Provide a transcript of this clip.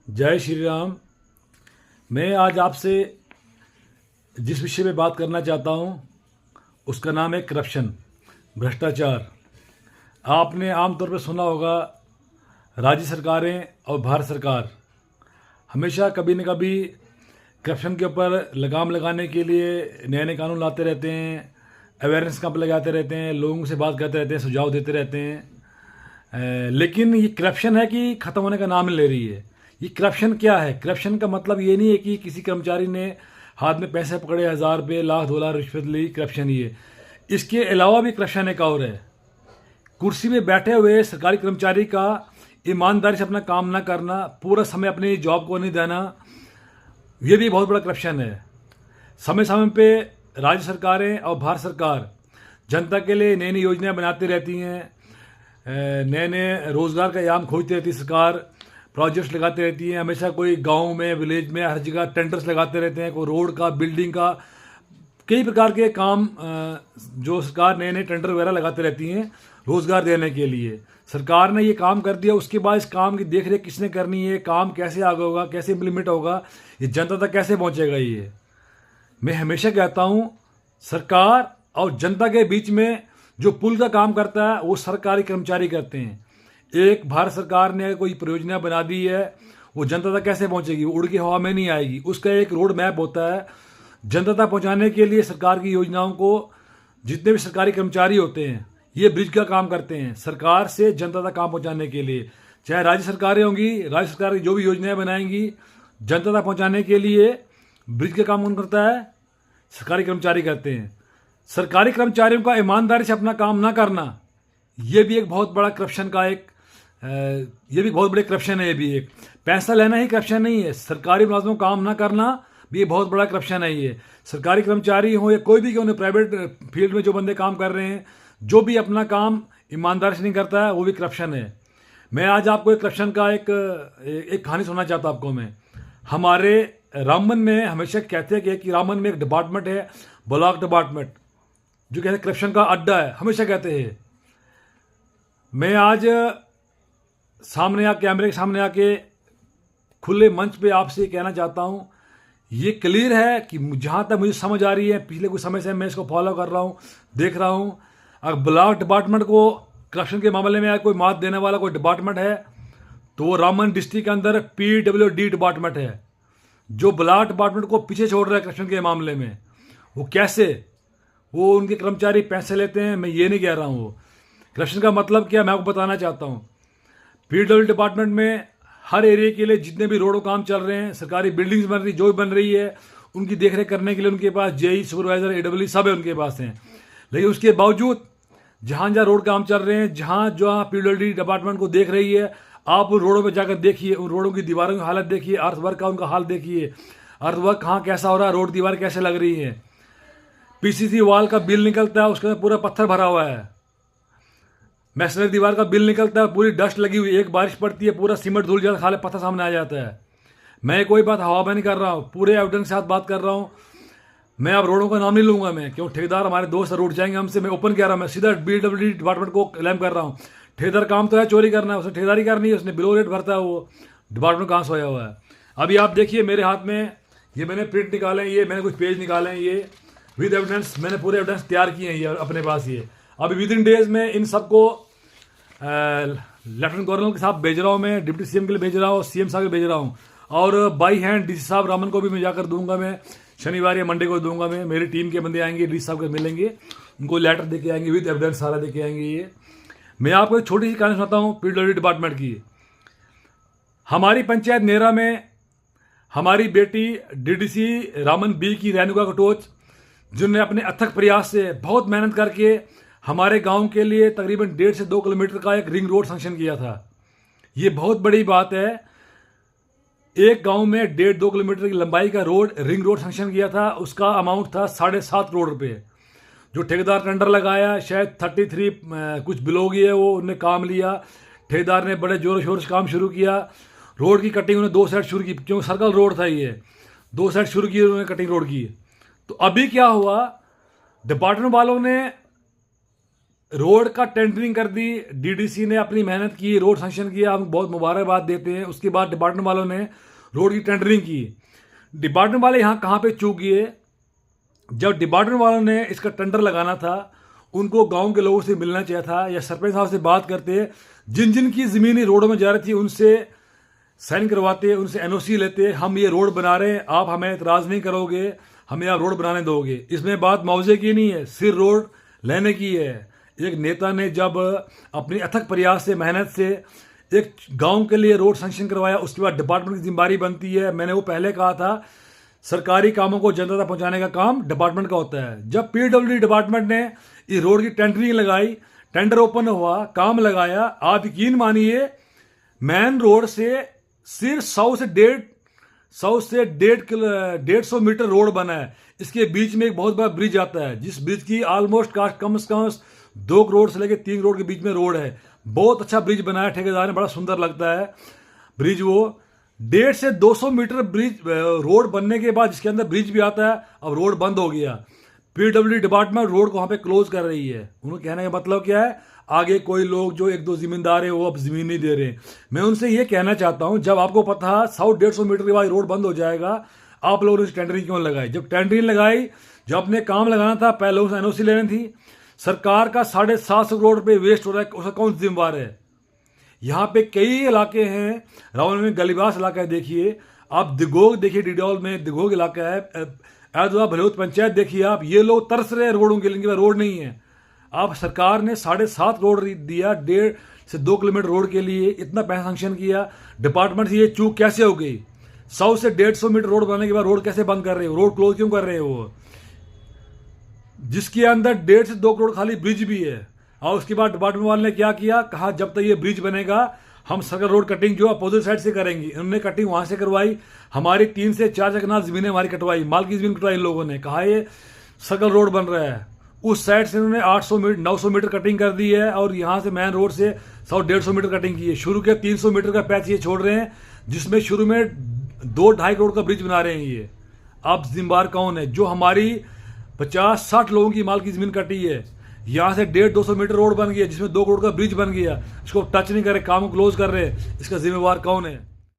जय श्री राम। मैं आज आपसे जिस विषय पे बात करना चाहता हूँ उसका नाम है करप्शन, भ्रष्टाचार। आपने आमतौर पर सुना होगा, राज्य सरकारें और भारत सरकार हमेशा कभी न कभी करप्शन के ऊपर लगाम लगाने के लिए नए नए कानून लाते रहते हैं, अवेयरनेस कैंप लगाते रहते हैं, लोगों से बात करते रहते हैं, सुझाव देते रहते हैं। लेकिन ये करप्शन है कि ख़त्म होने का नाम नहीं ले रही है। ये करप्शन क्या है? करप्शन का मतलब ये नहीं है कि किसी कर्मचारी ने हाथ में पैसे पकड़े, 1000 रुपये, लाख 2 लाख रिश्वत ली, करप्शन ही है। इसके अलावा भी करप्शन एक और है, कुर्सी में बैठे हुए सरकारी कर्मचारी का ईमानदारी से अपना काम ना करना, पूरा समय अपनी जॉब को नहीं देना, ये भी बहुत बड़ा करप्शन है। समय समय पे राज्य सरकारें और भारत सरकार जनता के लिए नई नई योजनाएं बनाती रहती हैं, नए नए रोज़गार का आयाम खोजती रहती है सरकार, प्रोजेक्ट्स लगाती रहती हैं। हमेशा कोई गांव में, विलेज में, हर जगह टेंडर्स लगाते रहते हैं, कोई रोड का, बिल्डिंग का, कई प्रकार के काम जो सरकार नए नए टेंडर वगैरह लगाते रहती हैं रोज़गार देने के लिए। सरकार ने ये काम कर दिया, उसके बाद इस काम की देख रेख किसने करनी है, काम कैसे आगे होगा, कैसे इम्प्लीमेंट होगा, ये जनता तक कैसे पहुँचेगा। ये मैं हमेशा कहता हूँ, सरकार और जनता के बीच में जो पुल का काम करता है वो सरकारी कर्मचारी करते हैं। एक भारत सरकार ने कोई परियोजना बना दी है, वो जनता तक कैसे पहुंचेगी? वो उड़ के हवा में नहीं आएगी। उसका एक रोड मैप होता है जनता तक पहुंचाने के लिए। सरकार की योजनाओं को जितने भी सरकारी कर्मचारी होते हैं ये ब्रिज का काम करते हैं, सरकार से जनता तक काम पहुंचाने के लिए। चाहे राज्य सरकारें होंगी, राज्य सरकार की जो भी योजनाएं बनाएंगी जनता तक पहुंचाने के लिए, ब्रिज का काम कौन करता है? सरकारी कर्मचारी करते हैं। सरकारी कर्मचारियों का ईमानदारी से अपना काम ना करना, ये भी एक बहुत बड़ा करप्शन का ये भी बहुत बड़े करप्शन है। ये भी एक पैसा लेना ही करप्शन नहीं है, सरकारी मुलाजमों को काम ना करना भी ये बहुत बड़ा करप्शन है। ये सरकारी कर्मचारी हो या कोई भी क्यों, प्राइवेट फील्ड में जो बंदे काम कर रहे हैं, जो भी अपना काम ईमानदारी से नहीं करता है वो भी करप्शन है। मैं आज आपको एक करप्शन का एक कहानी सुनना चाहता हूँ आपको। मैं हमारे रामबन में हमेशा कहते हैं कि रामबन में एक डिपार्टमेंट है, ब्लॉक डिपार्टमेंट, जो कहते हैं करप्शन का अड्डा है, हमेशा कहते हैं। मैं आज कैमरे के सामने आके खुले मंच पे आपसे कहना चाहता हूँ, ये क्लियर है कि जहाँ तक मुझे समझ आ रही है, पिछले कुछ समय से मैं इसको फॉलो कर रहा हूँ, देख रहा हूँ, अगर ब्लॉक डिपार्टमेंट को करप्शन के मामले में कोई मात देने वाला कोई डिपार्टमेंट है तो वो रामबन डिस्ट्रिक्ट के अंदर PWD डिपार्टमेंट है, जो ब्लॉक डिपार्टमेंट को पीछे छोड़ रहा है करप्शन के मामले में। वो कैसे? वो उनके कर्मचारी पैसे लेते हैं, मैं ये नहीं कह रहा हूँ। वो करप्शन का मतलब क्या, मैं आपको बताना चाहता हूँ। PWD डिपार्टमेंट में हर एरिया के लिए जितने भी रोडों काम चल रहे हैं, सरकारी बिल्डिंग्स बन रही, जो भी बन रही है, उनकी देखरेख करने के लिए उनके पास JE, सुपरवाइजर, AWE सब है उनके पास हैं। लेकिन उसके बावजूद जहाँ जहाँ रोड काम चल रहे हैं, जहाँ जहाँ PWD डिपार्टमेंट को देख रही है, आप उन रोडों पर जाकर देखिए, उन रोडों की दीवारों की हालत देखिए, अर्थवर्क का उनका हाल देखिए, अर्थवर्क कहाँ कैसा हो रहा है, रोड दीवार कैसे लग रही है। PCC वॉल का बिल निकलता है, उसके अंदर पूरा पत्थर भरा हुआ है। मैसनरी दीवार का बिल निकलता है, पूरी डस्ट लगी हुई, एक बारिश पड़ती है पूरा सीमेंट धुल जाता है, खाली पत्थर सामने आ जाता है। मैं कोई बात हवा में नहीं कर रहा हूँ, पूरे एविडेंस के साथ बात कर रहा हूँ। मैं अब रोडों का नाम नहीं लूंगा मैं, क्यों ठेकेदार हमारे दोस्त रूठ जाएंगे हमसे। मैं ओपन कह रहा हूँ, मैं सीधा PWD डिपार्टमेंट को क्लेम कर रहा हूँ। ठेकेदार काम तो है चोरी करना है, उसने ठेकेदारी करनी है, उसने बिलो रेट भरता है, वो डिपार्टमेंट कहाँ सोया हुआ है। अभी आप देखिए मेरे हाथ में ये मैंने प्रिंट निकाले हैं, ये मैंने कुछ पेज निकाले हैं, ये विद एविडेंस, मैंने पूरे एविडेंस तैयार किए हैं ये अपने पास। ये अभी विद इन डेज में इन सबको लेफ्टिनेंट गवर्नर के साथ भेज रहा हूँ, मैं डिप्टी CM के लिए भेज रहा हूँ, CM साहब के भेज रहा हूँ, और बाई हैंड DC साहब रामन को भी मैं जाकर दूंगा। मैं शनिवार या मंडे को दूंगा। मैं, मेरी टीम के बंदे आएंगे, DC साहब के मिलेंगे, उनको लेटर देके आएंगे, विद एविडेंस सारा देके आएंगे। ये मैं आपको एक छोटी सी कहानी सुनाता हूँ PWD डिपार्टमेंट की। हमारी पंचायत नेरा में हमारी बेटी DDC रामन B की रेणुका कटोच, जिन्होंने अपने अथक प्रयास से बहुत मेहनत करके हमारे गांव के लिए तकरीबन 1.5 से 2 किलोमीटर का एक रिंग रोड सैंक्शन किया था। ये बहुत बड़ी बात है, एक गांव में 1.5-2 किलोमीटर की लंबाई का रोड, रिंग रोड सैंक्शन किया था। उसका अमाउंट था 7.5 करोड़ रुपये। जो ठेकेदार टेंडर लगाया, शायद 33 कुछ बिलो गई है, वो उन्होंने काम लिया। ठेकेदार ने बड़े जोर शोर से काम शुरू किया। रोड की कटिंग उन्होंने 2 साइड शुरू की, क्योंकि सर्कल रोड था, ये 2 साइड शुरू की उन्होंने कटिंग रोड की। तो अभी क्या हुआ, डिपार्टमेंट वालों ने रोड का टेंडरिंग कर दी, डीडीसी ने अपनी मेहनत की, रोड सैंक्शन किया, हम बहुत मुबारकबाद देते हैं। उसके बाद डिपार्टमेंट वालों ने रोड की टेंडरिंग की। डिपार्टमेंट वाले यहाँ कहाँ पे चूक गए, जब डिपार्टमेंट वालों ने इसका टेंडर लगाना था, उनको गांव के लोगों से मिलना चाहिए था या सरपंच साहब से बात करते, जिन जिन की ज़मीनी रोडों में जा रही थी उनसे साइन करवाते, उनसे एनओसी लेते, हम ये रोड बना रहे हैं, आप हमें एतराज़ नहीं करोगे, हमें आप रोड बनाने दोगे। इसमें बात मुआवजे की नहीं है, सिर्फ रोड लेने की है। एक नेता ने जब अपनी अथक प्रयास से, मेहनत से एक गांव के लिए रोड सैंक्शन करवाया, उसके बाद डिपार्टमेंट की जिम्मेदारी बनती है। मैंने वो पहले कहा था, सरकारी कामों को जनता तक पहुंचाने का काम डिपार्टमेंट का होता है। जब पीडब्ल्यूडी डिपार्टमेंट ने इस रोड की टेंडरिंग लगाई, टेंडर ओपन हुआ, काम लगाया, आप यकीन मानिए मेन रोड से सिर्फ 100 से 150 मीटर रोड बना है। इसके बीच में एक बहुत बड़ा ब्रिज आता है, जिस ब्रिज की ऑलमोस्ट कास्ट कम से कम 2 करोड़ से लेकर 3 करोड़ के बीच में रोड है। बहुत अच्छा ब्रिज बनाया ठेकेदार ने, बड़ा सुंदर लगता है ब्रिज। वो 150 से 200 मीटर ब्रिज रोड बनने के बाद, जिसके अंदर ब्रिज भी आता है, अब रोड बंद हो गया। पीडब्ल्यूडी डिपार्टमेंट रोड को वहां पे क्लोज कर रही है। उन्होंने कहने का मतलब क्या है, आगे कोई लोग जो 1-2 जिम्मेदार है वो अब जमीन नहीं दे रहे। मैं उनसे ये कहना चाहता हूं, जब आपको पता है 100-150 मीटर के बाद रोड बंद हो जाएगा, आप लोगों ने टेंडरिंग क्यों लगाई? जब टेंडरिंग लगाई, जब अपने काम लगाना था, पहले उसे एनओसी लेनी थी। सरकार का 750 करोड़ रुपये वेस्ट हो रहा है, उसका कौन जिम्मेवार है? यहाँ पे कई इलाके हैं, रावल में गलीबास इलाका है, देखिए आप दिगोग देखिए, डिडौल में दिगोग इलाका है, ऐदुआ भलोत पंचायत देखिए आप, ये लोग तरस रहे हैं रोडों के लिए, इनके पास रोड नहीं है। आप सरकार ने 7.5 करोड़ दिया 1.5 से 2 किलोमीटर रोड के लिए, इतना पैसा सैंक्शन किया, डिपार्टमेंट से ये चूक कैसे हो गई? 100 से 150 मीटर रोड बनाने के बाद रोड कैसे बंद कर रहे हो? रोड क्लोज क्यों कर रहे हो? वो जिसके अंदर 1.5 से 2 करोड़ खाली ब्रिज भी है। और उसके बाद डिपार्टमेंट वाले ने क्या किया, कहा जब तक ये ब्रिज बनेगा हम सर्कल रोड कटिंग जो अपोजिट साइड से करेंगे। इन्होंने कटिंग वहां से करवाई, हमारी 3 से 4 कनाल जमीनें हमारी कटवाई, माल की जमीन कटवाई इन लोगों ने, कहा ये सर्कल रोड बन रहा है। उस साइड से इन्होंने 900 मीटर कटिंग कर दी है, और यहाँ से मेन रोड से 100-150 मीटर कटिंग की है। शुरू के 300 मीटर का पैच ये छोड़ रहे हैं, जिसमें शुरू में 2-2.5 करोड़ का ब्रिज बना रहे हैं ये। अब जिम्मेदार कौन है? जो हमारी 50-60 लोगों की माल की जमीन कटी है, यहाँ से 150-200 मीटर रोड बन गया, जिसमें 2 करोड़ का ब्रिज बन गया, इसको टच नहीं कर रहे, काम क्लोज कर रहे हैं, इसका जिम्मेवार कौन है?